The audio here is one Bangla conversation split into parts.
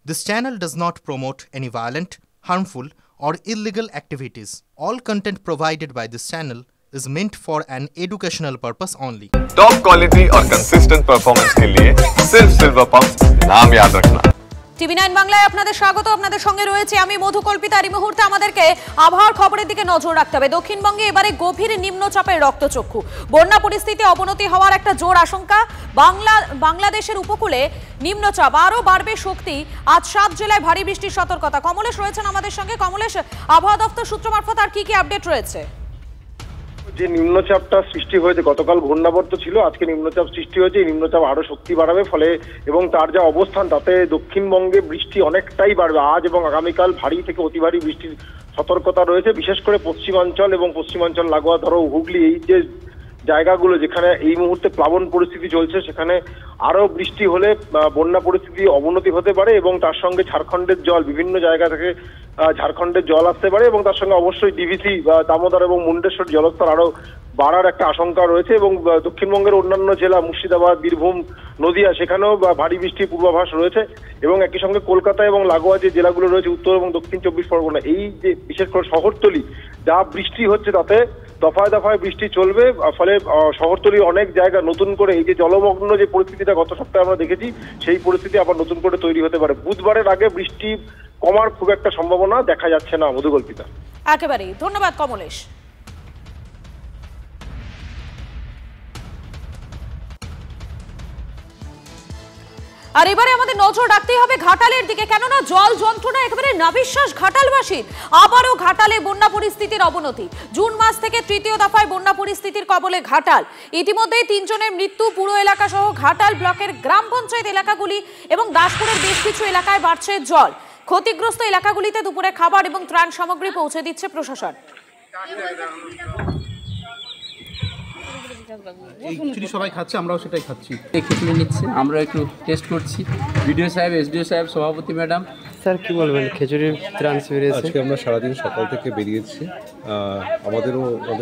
This channel does not promote any violent, harmful, or illegal activities. All content provided by this channel is meant for an educational purpose only. Top quality और कंसिस्टेंट परफॉर्मेंस के लिए सिर्फ सिल्वर पंप्स नाम याद रखना। টিভি9 বাংলায় আপনাদের স্বাগত। আপনাদের সঙ্গে রয়েছে আমি মধুকল্পিতা। এই মুহূর্তে আমাদেরকে আবহাওয়ার খবরের দিকে নজর রাখতে হবে। দক্ষিণবঙ্গে এবারে গভীর নিম্নচাপের রক্তচক্ষু, বন্যা পরিস্থিতি অবনতি হওয়ার একটা জোর আশঙ্কা। বাংলাদেশের উপকূলে নিম্নচাপ আরও বাড়বে শক্তি। আজ 7 জেলায় ভারী বৃষ্টির সতর্কতা। কমলেশ রয়েছেন আমাদের সঙ্গে। কমলেশ, আবহাওয়া দপ্তর সূত্র মারফত আর কি কি আপডেট রয়েছে? যে নিম্নচাপটা সৃষ্টি হয়েছে, গতকাল ঘূর্ণাবর্ত ছিল, আজকে নিম্নচাপ সৃষ্টি হয়েছে। এই নিম্নচাপ আরো শক্তি বাড়াবে, ফলে এবং তার যা অবস্থান তাতে দক্ষিণবঙ্গে বৃষ্টি অনেকটাই বাড়বে। আজ এবং আগামীকাল ভারী থেকে অতি ভারী বৃষ্টির সতর্কতা রয়েছে, বিশেষ করে পশ্চিমাঞ্চল এবং পশ্চিমাঞ্চল লাগোয়া ধরো হুগলি, এই যে জায়গাগুলো যেখানে এই মুহূর্তে প্লাবন পরিস্থিতি চলছে, সেখানে আরো বৃষ্টি হলে বন্যা পরিস্থিতি অবনতি হতে পারে এবং তার সঙ্গে ঝাড়খণ্ডের জল, বিভিন্ন জায়গা থেকে ঝাড়খণ্ডের জল আসতে পারে এবং তার সঙ্গে অবশ্যই ডিভিসি, দামোদর এবং মুন্ডেশ্বর জলস্তর আরো বাড়ার একটা আশঙ্কা রয়েছে। এবং দক্ষিণবঙ্গের অন্যান্য জেলা মুর্শিদাবাদ, বীরভূম, নদিয়া, সেখানেও ভারী বৃষ্টির পূর্বাভাস রয়েছে। এবং একই সঙ্গে কলকাতা এবং লাগোয়া যে জেলাগুলো রয়েছে, উত্তর এবং দক্ষিণ 24 পরগনা, এই যে বিশেষ করে শহরতলি যা বৃষ্টি হচ্ছে তাতে দফায় দফায় বৃষ্টি চলবে। ফলে শহরতলি অনেক জায়গা নতুন করে এই যে জলমগ্ন যে পরিস্থিতিটা গত সপ্তাহে আমরা দেখেছি, সেই পরিস্থিতি আবার নতুন করে তৈরি হতে পারে। বুধবারের আগে বৃষ্টি কমার খুব একটা সম্ভাবনা দেখা যাচ্ছে না। মধুকল্পিতা, একেবারেই ধন্যবাদ কমলেশ। আর এবারে আমাদের নজর রাখতেই হবে ঘাটালের দিকে, কেননা জল যন্ত্রণা একেবারে নাভিশ্বাস ঘাটালবাসীর। আবারও ঘাটালে বন্যা পরিস্থিতির অবনতি। জুন মাস থেকে তৃতীয় দফায় বন্যা পরিস্থিতির কবলে ঘাটাল। ইতিমধ্যেই 3 জনের মৃত্যু। পুরো এলাকা সহ ঘাটাল ব্লকের গ্রাম পঞ্চায়েত এলাকাগুলি এবং দাসপুরের বেশ কিছু এলাকায় বাড়ছে জল। ক্ষতিগ্রস্ত এলাকাগুলিতে দুপুরে খাবার এবং ত্রাণ সামগ্রী পৌঁছে দিচ্ছে প্রশাসন। এই খিচুড়ি সবাই খাচ্ছে, আমরাও সেটাই খাচ্ছি। এই খিচুড়ি নিচ্ছে, আমরা একটু টেস্ট করছি। বিডিও সাহেব, এসডিও সাহেব, সভাপতি ম্যাডাম। স্যার কি বলবেন, খিচুড়ির ত্রাণ শিবির আজকে আমরা সারাদিন সকাল থেকে বেরিয়েছি। আমাদের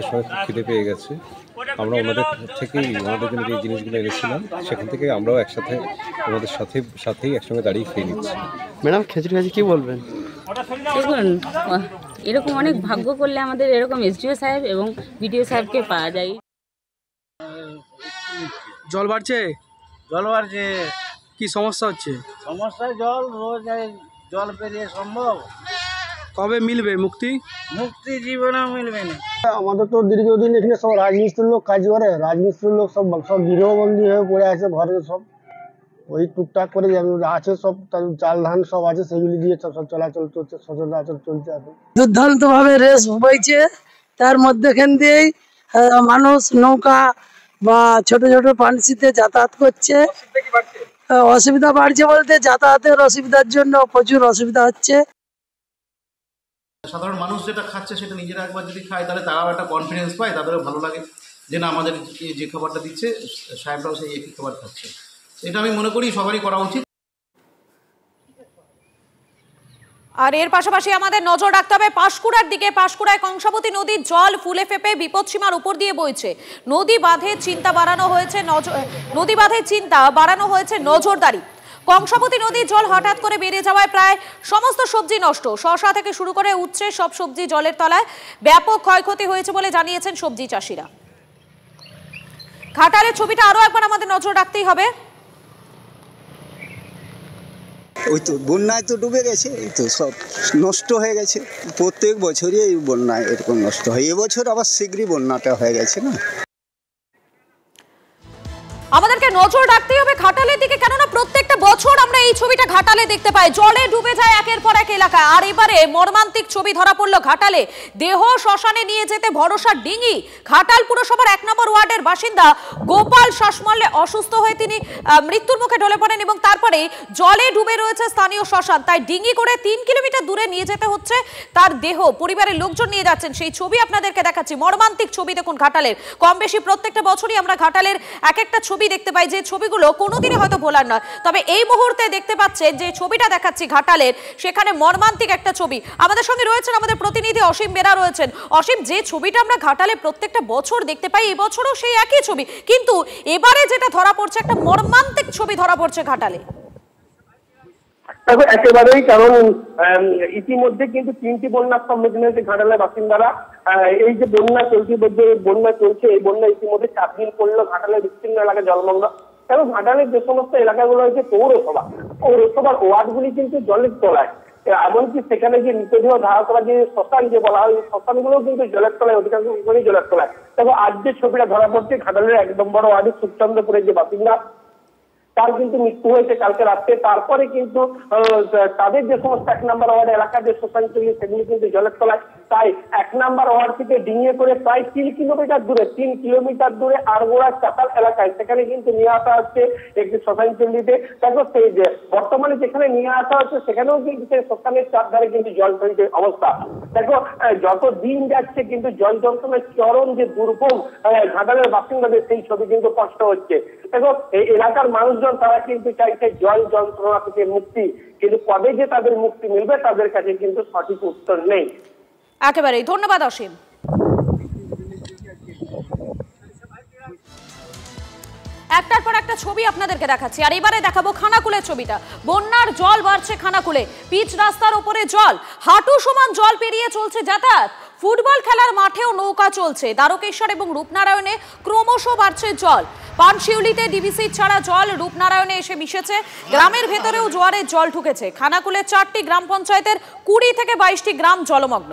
সঙ্গে খিদে পেয়ে গেছে। আমরা ওনাদের থেকেই ওনাদের জন্য যে জিনিসগুলো এনেছিলাম, সেখান থেকে আমরাও একসাথে ওনাদের সাথেই একসঙ্গে দাঁড়িয়ে খেয়ে নিচ্ছি। ম্যাডাম খিচুড়ি কাছে কি বলবেন? দেখুন, এরকম অনেক ভাগ্য করলে আমাদের এরকম এসডিও সাহেব এবং বিডিও সাহেবকে পাওয়া যায়। জল বাড়ছে, জল বাড়ছে। কি সমস্যা হচ্ছে? সমস্যায় জল, রোজ জল পেরিয়ে সম্ভব? কবে মিলবে মুক্তি? মুক্তি জীবনেও মিলবে না। আমাদের তো দীর্ঘদিন এখানে সব রাজমিস্ত্রির লোক কাজ করে, রাজমিস্ত্রির লোক সব গৃহবন্দী হয়ে পড়ে আছে ঘরে। সব ওই টুকটাক করে আছে, সব চাল ধান সব আছে, সেগুলি দিয়ে সব চলাচল চলছে, সচরাচর চলছে। এখন দুর্দান্ত ভাবে রেস বইছে, তার মধ্যেখান দিয়েই মানুষ নৌকা বা ছোট ছোট পানসিতে যাতায়াত করছে। অসুবিধা বাড়ছে বলতে যাতায়াতের অসুবিধার জন্য প্রচুর অসুবিধা হচ্ছে। সাধারণ মানুষ যেটা খাচ্ছে সেটা নিজেরা একবার যদি খায়, তাহলে তারাও একটা কনফিডেন্স পায়, তাদেরও ভালো লাগে যে না, আমাদের যে খাবারটা দিচ্ছে সাহেবরাও সেই একই খাবার খাচ্ছে। এটা আমি মনে করি সবারই করা উচিত। আর এর পাশাপাশি আমাদের নজর রাখতে হবে পাঁশকুড়ার দিকে। পাঁশকুড়ায় কংসাবতী নদীর জল ফুলে ফেপে বিপদসীমার উপর দিয়ে বইছে। নদী বাঁধের চিন্তা বাড়ানো হয়েছে নজরদারি। কংসাবতী নদীর জল হঠাৎ করে বেড়ে যাওয়ায় প্রায় সমস্ত সবজি নষ্ট। শসা থেকে শুরু করে উচ্ছে সব সবজি জলের তলায়। ব্যাপক ক্ষয়ক্ষতি হয়েছে বলে জানিয়েছেন সবজি চাষিরা। ঘাটালের ছবিটা আরো একবার আমাদের নজর রাখতেই হবে। ওই তো বন্যায় তো ডুবে গেছে, এই তো সব নষ্ট হয়ে গেছে। প্রত্যেক বছরই এই বন্যায় এরকম নষ্ট হয়। এবছর আবার শীঘ্রই বন্যাটা হয়ে গেছে না। আমাদেরকে নজর রাখতেই হবে ঘাটালের দিকে, কেননা প্রত্যেকটা বছর আমরা এই ছবিটা ঘাটালে দেখতে পাই। জলে ডুবে যায় একের পর এক এলাকা। আর এবারে মর্মান্তিক ছবি ধরা পড়লো ঘাটালে। দেহ শ্মশানে নিয়ে যেতে ভরসা ডিঙি। ঘাটাল পুরসভার 1 নম্বর ওয়ার্ডের বাসিন্দা গোপাল শ্বাসমূলে অসুস্থ হয়ে তিনি মৃত্যুর মুখে ঢলে পড়েন এবং তারপরে জলে ডুবে রয়েছে স্থানীয় শ্মশান। তাই ডিঙি করে 3 কিলোমিটার দূরে নিয়ে যেতে হচ্ছে তার দেহ। পরিবারের লোকজন নিয়ে যাচ্ছেন, সেই ছবি আপনাদেরকে দেখাচ্ছি। মর্মান্তিক ছবি দেখুন ঘাটালের। কম বেশি প্রত্যেকটা বছরই আমরা ঘাটালের এক একটা ছবি দেখতে পাই, যে ছবিগুলো কোনোদিনই হয়তো ভোলার নয়। তবে এই মুহূর্তে দেখতে পাচ্ছেন যে ছবিটা দেখাচ্ছি ঘাটালের, সেখানে মর্মান্তিক একটা ছবি। আমাদের সঙ্গে রয়েছেন আমাদের প্রতিনিধি অসীম বেরা রয়েছেন। অসীম, যে ছবিটা আমরা ঘাটালে প্রত্যেকটা বছর দেখতে পাই, এই বছরও সেই একই ছবি, কিন্তু এবারে যেটা ধরা পড়ছে একটা মর্মান্তিক ছবি ধরা পড়ছে ঘাটালে। দেখো একেবারেই, কারণ ইতিমধ্যে কিন্তু 3টি বন্যার সম্মুখীন হয়েছে ঘাটালের বাসিন্দারা। এই যে বন্যা চলছে, এই বন্যা ইতিমধ্যে 4 দিন পড়লো ঘাটালের বিস্তীর্ণ এলাকা জলমগ্ন। কারণ ঘাটালের যে সমস্ত এলাকাগুলো হয়েছে পৌরসভার ওয়ার্ডগুলি কিন্তু জলের তলায়, এমনকি সেখানে যে মৃতদেহ ধারা করা যে শ্মশান যে বলা হয়, শ্মশানগুলো কিন্তু জলের তলায়, অধিকাংশ জলের তলায়। দেখো আজ যে ছবিটা ধরা পড়ছে, ঘাটালের 1 নম্বর ওয়ার্ডের সুখচন্দ্রপুরের যে বাসিন্দা, তার কিন্তু মৃত্যু হয়েছে কালকে রাত্রে। তারপরে কিন্তু তাদের যে সমস্ত 1 নম্বর ওয়ার্ড এলাকার যে শ্মশানগুলি সেগুলি কিন্তু জলের তলায়। তাই 1 নম্বর ওয়ার্ড থেকে ডিঙিয়ে করে প্রায় 3 কিলোমিটার দূরে আরগোড়া চাতাল এলাকায় সেখানে কিন্তু নিয়ে আসা হচ্ছে একটি শ্মশানচল্লিতে। দেখো সেই যে বর্তমানে যেখানে নিয়ে আসা হচ্ছে সেখানেও কিন্তু সেই শ্মশানের চারধারে কিন্তু জল চলছে অবস্থা। দেখো যত দিন যাচ্ছে কিন্তু জল যন্ত্রণার চরম যে দুর্ভোগ ঘাটালের বাসিন্দাদের, সেই ছবি কিন্তু কষ্ট হচ্ছে। দেখো এই এলাকার মানুষজন তারা কিন্তু চাইছে জল যন্ত্রণা থেকে মুক্তি, কিন্তু কবে যে তাদের মুক্তি মিলবে তাদের কাছে কিন্তু সঠিক উত্তর নেই। একেবারেই ধন্যবাদ অসীম। একটার পর একটা ছবি আপনাদেরকে দেখাচ্ছি, আর এবারে দেখাবো খানাকুলের ছবিটা। বন্যার জল বাড়ছে খানাকুলে, পিচ রাস্তার উপরে জল, হাঁটু সমান জল পেরিয়ে চলছে যাতায়াত। ফুটবল খেলার মাঠেও নৌকা চলছে। দ্বারকেশ্বর এবং রূপনারায়ণে ক্রমশ বাড়ছে জল। পানশিউলিতে ডিভিসি ছাড়া জল রূপনারায়ণে এসে মিশেছে। গ্রামের ভেতরেও জোয়ারের জল ঢুকেছে। খানাকুলের 4টি গ্রাম পঞ্চায়েতের 20 থেকে 22টি গ্রাম জলমগ্ন।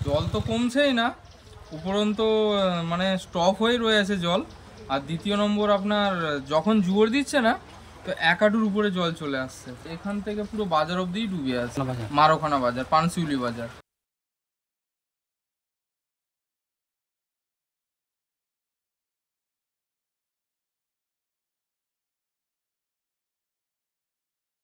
জল তো কমছেই না, উপরন্ত মানে স্টপ হয়ে রয়েছে জল। আর দ্বিতীয় নম্বর আপনার যখন জোয়ার দিচ্ছে না, তো 1 হাঁটুর উপরে জল চলে আসছে। এখান থেকে পুরো বাজার অবধিই ডুবে আছে। মারোখানা বাজার, পানশিউলি বাজার।